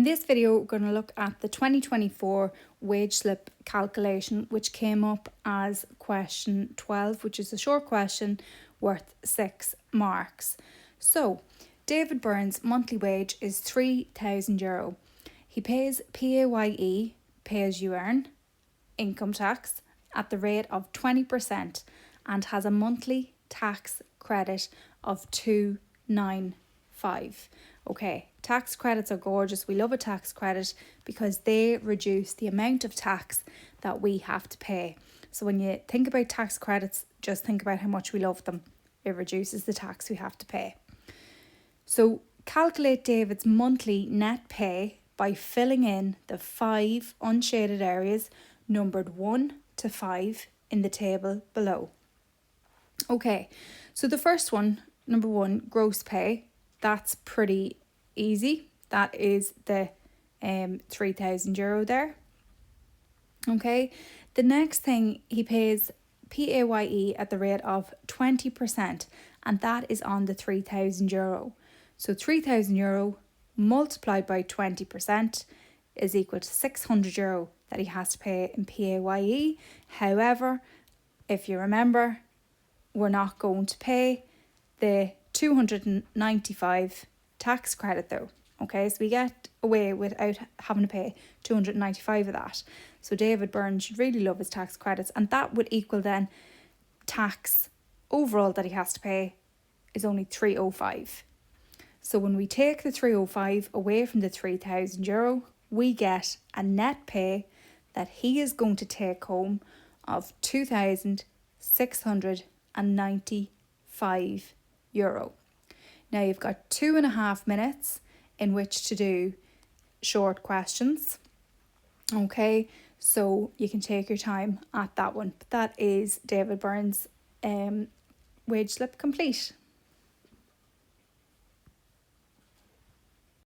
this video, we're going to look at the 2024 wage slip calculation, which came up as question 12, which is a short question worth 6 marks. So, David Byrne's monthly wage is €3,000. He pays PAYE, pay as you earn, income tax at the rate of 20% and has a monthly tax credit of $295. Okay, tax credits are gorgeous. We love a tax credit because they reduce the amount of tax that we have to pay. So when you think about tax credits, just think about how much we love them. It reduces the tax we have to pay. So calculate David's monthly net pay by filling in the 5 unshaded areas numbered 1 to 5 in the table below. Okay, so the first one, number 1, gross pay. That's pretty easy. That is the €3,000 there. Okay, the next thing, he pays PAYE at the rate of 20%, and that is on the €3,000. So €3,000 multiplied by 20% is equal to €600 that he has to pay in PAYE. However, if you remember, we're not going to pay the $295 tax credit though. Okay, so we get away without having to pay $295 of that. So David Byrne should really love his tax credits, and that would equal then tax overall that he has to pay is only $305. So when we take the $305 away from the €3,000, we get a net pay that he is going to take home of €2,695. Now you've got 2.5 minutes in which to do short questions. Okay, so you can take your time at that one. But that is David Byrne's wage slip complete.